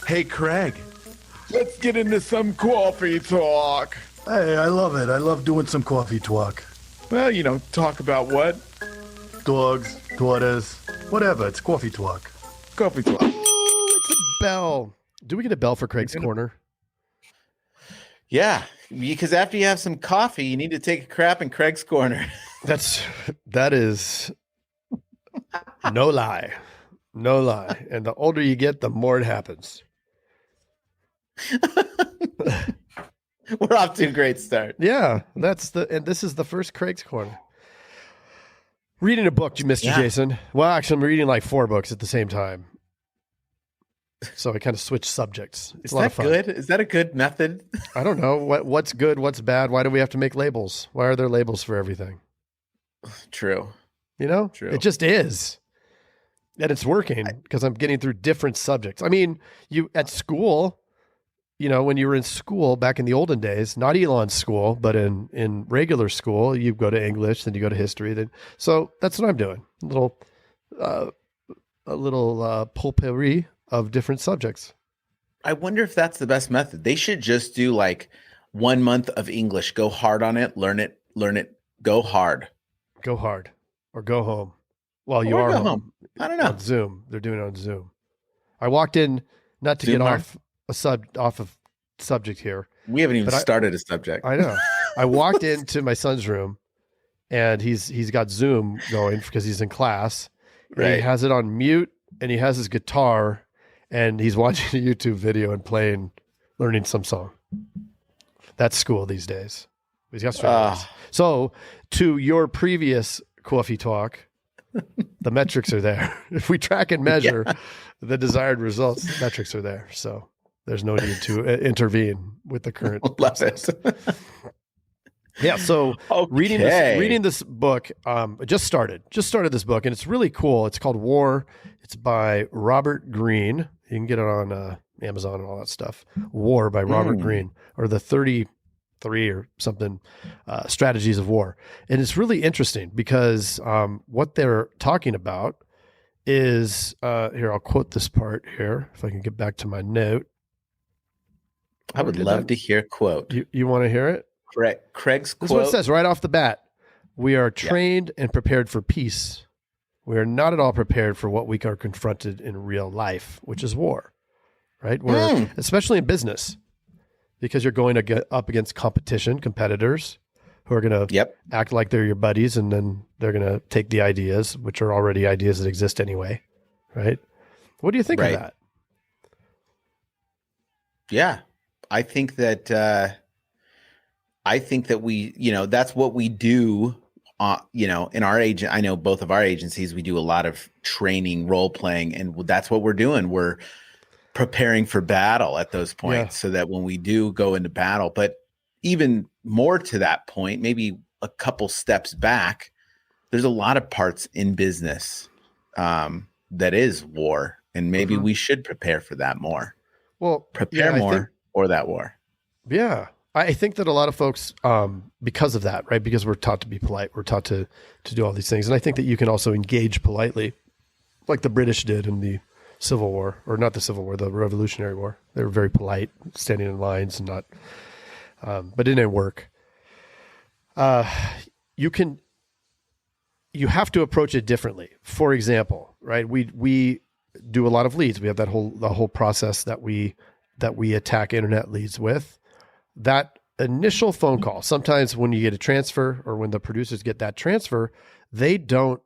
Hey, Craig. Let's get into some coffee talk. Hey, I love it. I love doing some coffee talk. Well, talk about what? Dogs, daughters, whatever. It's coffee talk. Coffee talk. Oh, it's a bell. Do we get a bell for Craig's Corner? Yeah, because after you have some coffee, you need to take a crap in Craig's Corner. That is no lie. No lie. And the older you get, the more it happens. We're off to a great start. Yeah, and this is the first Craig's Corner. Reading a book, Mr. Jason. Well, actually, I'm reading like 4 books at the same time. So I kind of switch subjects. It's a lot of fun. Good? Is that a good method? I don't know. What's good? What's bad? Why do we have to make labels? Why are there labels for everything? True. True. It just is. And it's working because I'm getting through different subjects. I mean, you at school, when you were in school back in the olden days, not Elon's school, but in regular school, you go to English, then you go to history. So that's what I'm doing. A little potpourri of different subjects. I wonder if that's the best method. They should just do like 1 month of English. Go hard on it. Learn it. Go hard. Go hard or go home. Well, you or are go home. I don't know. On Zoom. They're doing it on Zoom. I walked in not to Zoom get hard? off of subject here. We haven't even started a subject. I know. I walked into my son's room and he's got Zoom going because he's in class. Right. He has it on mute and he has his guitar and he's watching a YouTube video and learning some song. That's school these days. He's got straight A's. So to your previous coffee talk, the metrics are there. If we track and measure the desired results, the metrics are there. So there's no need to intervene with the current process. Yeah. So reading this book, I just started this book and it's really cool. It's called War. It's by Robert Greene. You can get it on Amazon and all that stuff. War by Robert Greene, or the 33 or something strategies of war. And it's really interesting because what they're talking about is here, I'll quote this part here if I can get back to my note. I would love to hear a quote. You want to hear it? Craig's quote. This is what it says right off the bat. We are trained and prepared for peace. We are not at all prepared for what we are confronted in real life, which is war, right? Especially in business, because you're going to get up against competitors who are going to act like they're your buddies, and then they're going to take the ideas, which are already ideas that exist anyway, right? What do you think of that? Yeah, I think that we, that's what we do. In our agent, I know both of our agencies, we do a lot of training, role playing, and that's what we're doing. We're preparing for battle at those points so that when we do go into battle, but even more to that point, maybe a couple steps back, there's a lot of parts in business that is war, and maybe we should prepare for that more. Well, prepare more for that war. Yeah. I think that a lot of folks, because of that, right? Because we're taught to be polite, we're taught to do all these things. And I think that you can also engage politely, like the British did in the Civil War, or not the Civil War, the Revolutionary War. They were very polite, standing in lines and not, but it didn't work. You have to approach it differently. For example, right? We do a lot of leads. We have the whole process that we attack internet leads with. That initial phone call, sometimes when you get a transfer or when the producers get that transfer, the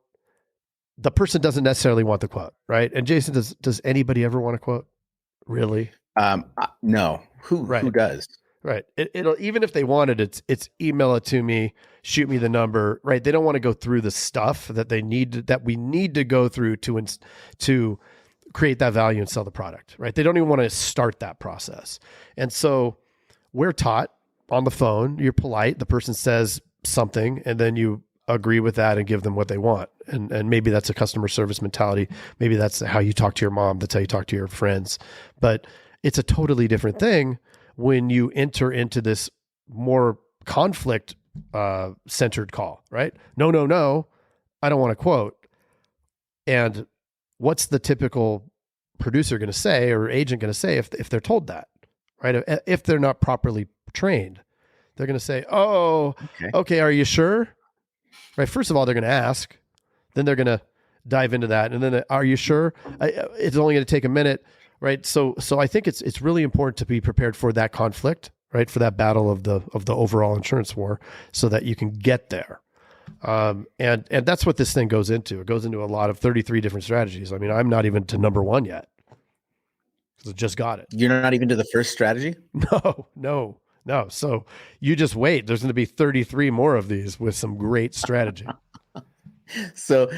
person doesn't necessarily want the quote, right? And Jason, does anybody ever want a quote? Really? No. Who does? Right. It'll, even if they wanted it, it's email it to me, shoot me the number, right? They don't want to go through the stuff that we need to go through to create that value and sell the product, right? They don't even want to start that process. And so we're taught on the phone, you're polite, the person says something, and then you agree with that and give them what they want. And maybe that's a customer service mentality. Maybe that's how you talk to your mom. That's how you talk to your friends. But it's a totally different thing when you enter into this more conflict centered call, right? No, I don't want to quote. And what's the typical producer going to say or agent going to say if they're told that, right? If they're not properly trained, they're going to say, "Oh, okay, are you sure?" Right. First of all, they're going to ask, then they're going to dive into that, and then are you sure? It's only going to take a minute, right? So I think it's really important to be prepared for that conflict, right? For that battle of the overall insurance war, so that you can get there. And that's what this thing goes into. It goes into a lot of 33 different strategies. I mean, I'm not even to number 1 yet because I just got it. You're not even to the first strategy? No. So you just wait. There's going to be 33 more of these with some great strategy. So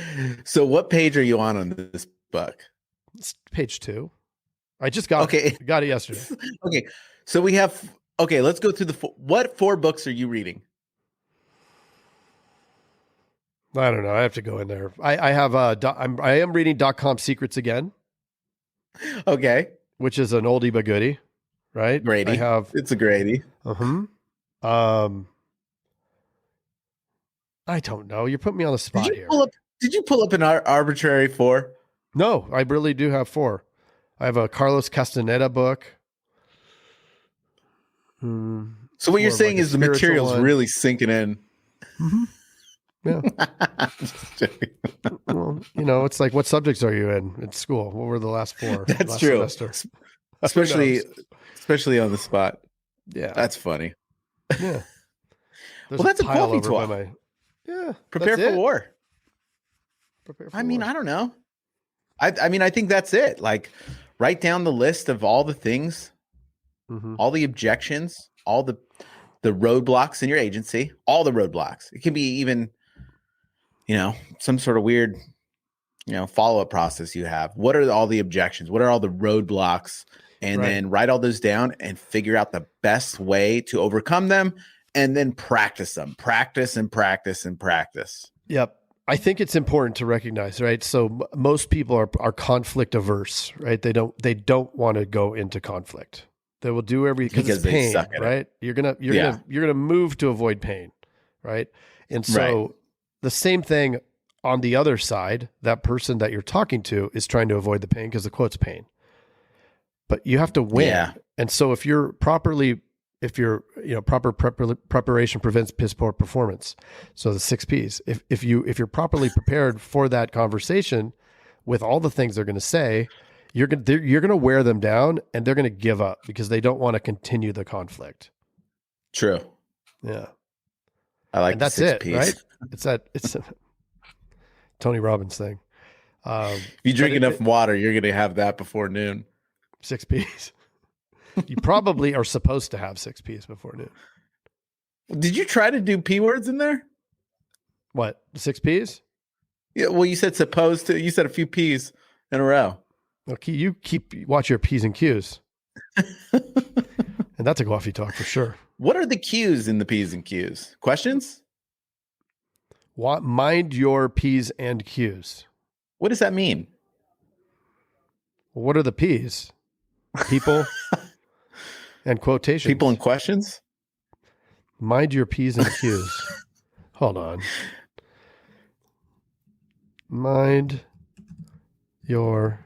what page are you on this book? It's page 2. I just got it. Got it yesterday. Okay. So we have, let's go through what 4 books are you reading? I don't know. I have to go in there. I am reading .com Secrets again. Okay. Which is an oldie but goodie, right? Grady. It's a Grady. I don't know. You're putting me on the spot here. Did you pull up an arbitrary 4? No, I really do have 4. I have a Carlos Castaneda book. So what you're saying is the material's really sinking in. Mm-hmm. Yeah. Well, it's like, what subjects are you in school? What were the last 4? That's true. Semester? Especially on the spot. Yeah. That's funny. Yeah. Well, that's a coffee talk. Prepare for war. I mean, I don't know. I mean, I think that's it. Like, write down the list of all the things, all the objections, all the roadblocks in your agency, all the roadblocks. It can be even, some sort of weird, follow-up process you have. What are all the objections? What are all the roadblocks? And then write all those down and figure out the best way to overcome them, and then practice them. Practice and practice and practice. Yep. I think it's important to recognize, right? So most people are conflict averse, right? They don't want to go into conflict. They will do everything because it's pain, right? You're gonna move to avoid pain, right? And so the same thing on the other side, that person that you're talking to is trying to avoid the pain because the quote's pain. But you have to win. Yeah. And so if proper preparation prevents piss poor performance. So the 6 P's. If you're properly prepared for that conversation with all the things they're going to say, you're going to wear them down, and they're going to give up because they don't want to continue the conflict. True. Yeah. I like and that's 6 it, P's. right? It's a Tony Robbins thing. If you drink enough water, you're going to have that before noon. 6 P's. You probably are supposed to have 6 P's before noon. Did you try to do P words in there? What? 6 P's? Yeah. Well, you said supposed to. You said a few P's in a row. Okay, you watch your P's and Q's. And that's a coffee talk for sure. What are the Q's in the P's and Q's? Questions? Mind your P's and Q's. What does that mean? What are the P's? People and quotations. People and questions? Mind your P's and Q's. Hold on. Mind your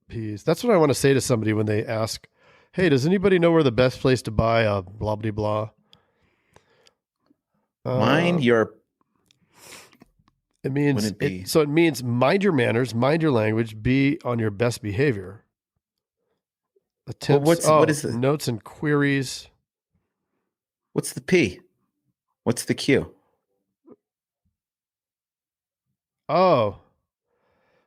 P's. That's what I want to say to somebody when they ask, hey, does anybody know where the best place to buy a blah, blah, blah? Mind your... It means, it means mind your manners, mind your language, be on your best behavior. Attempts, what is it? Notes and queries. What's the P? What's the Q? Oh,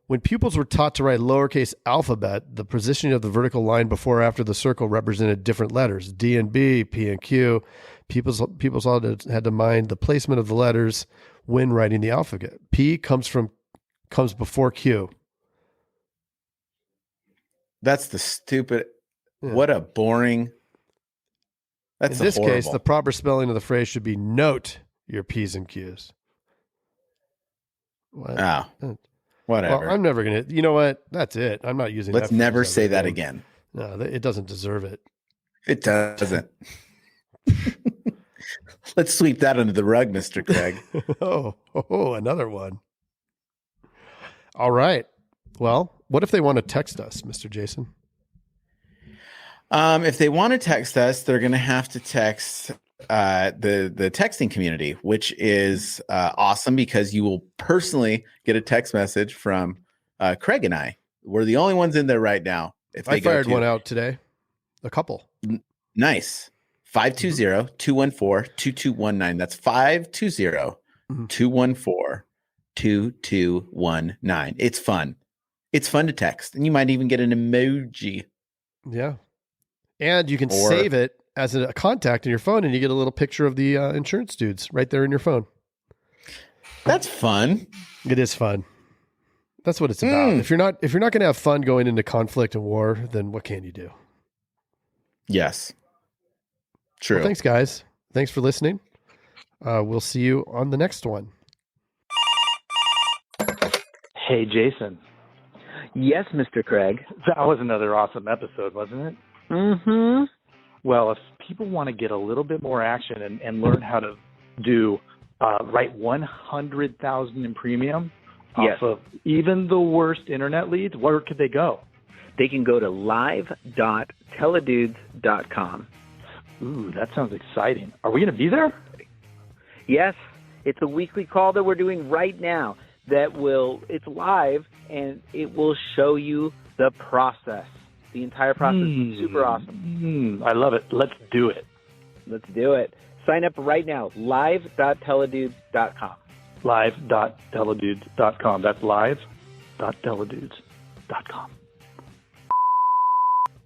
when pupils were taught to write lowercase alphabet, the positioning of the vertical line before or after the circle represented different letters, D and B, P and Q. Pupils had to mind the placement of the letters when writing the alphabet. P comes before Q. That's the stupid. Yeah. What a boring. That's in this horrible. case, the proper spelling of the phrase should be note your P's and Q's. What? Oh, whatever. Well, I'm never going to, you know what? That's it. I'm not using Let's never say that again. No, it doesn't deserve it. It doesn't. Let's sweep that under the rug, Mr. Craig. Oh, another one. All right. Well, What if they want to text us, Mr. Jason? If they want to text us, they're going to have to text the texting community, which is awesome because you will personally get a text message from Craig and I. We're the only ones in there right now. If I fired one out today. A couple. Nice. 520-214-2219. That's 520-214-2219. It's fun. It's fun to text. And you might even get an emoji. Yeah. And you can save it as a contact in your phone, and you get a little picture of the insurance dudes right there in your phone. That's fun. It is fun. That's what it's about. If you're not going to have fun going into conflict and war, then what can you do? Yes. True. Well, thanks, guys. Thanks for listening. We'll see you on the next one. Hey, Jason. Yes, Mr. Craig. That was another awesome episode, wasn't it? Mm-hmm. Well, if people want to get a little bit more action and learn how to do write 100,000 in premium Yes. off of even the worst internet leads, where could they go? They can go to live.teledudes.com. Ooh, that sounds exciting. Are we going to be there? Yes, it's a weekly call that we're doing right now it's live, and it will show you the process. The entire process is super awesome. I love it. Let's do it. Let's do it. Sign up right now, live.teledudes.com. Live.teledudes.com. That's live.teledudes.com.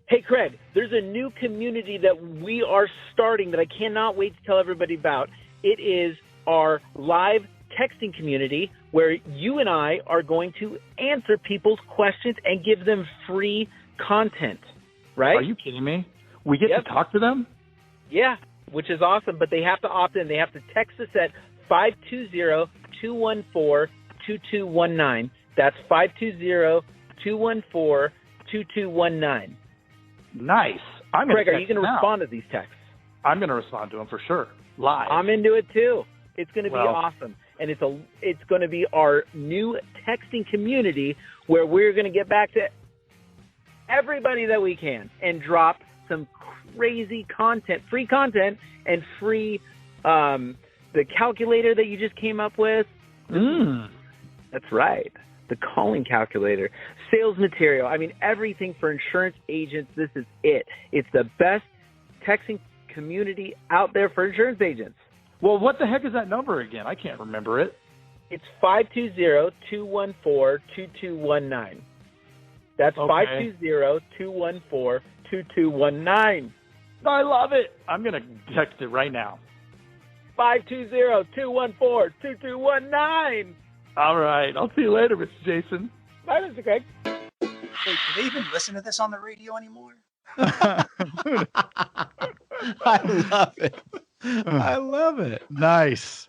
Hey, Craig, there's a new community that we are starting that I cannot wait to tell everybody about. It is our live texting community where you and I are going to answer people's questions and give them free content, right? Are you kidding me? We get to talk to them? Yeah, which is awesome, but they have to opt in. They have to text us at 520-214-2219. That's 520-214-2219. Nice. Craig, are you going to respond to these texts? I'm going to respond to them for sure. Live. I'm into it too. It's going to be awesome. And it's going to be our new texting community where we're going to get back to everybody that we can and drop some crazy content, free content, and free the calculator that you just came up with. That's right. The calling calculator, sales material. I mean, everything for insurance agents. This is it. It's the best texting community out there for insurance agents. Well, what the heck is that number again? I can't remember it. It's 520-214-2219. That's 520-214-2219. I love it. I'm going to text it right now. 520-214-2219. All right. I'll see you later, Mr. Jason. Bye, Mr. Craig. Wait, do they even listen to this on the radio anymore? I love it. I love it. Nice.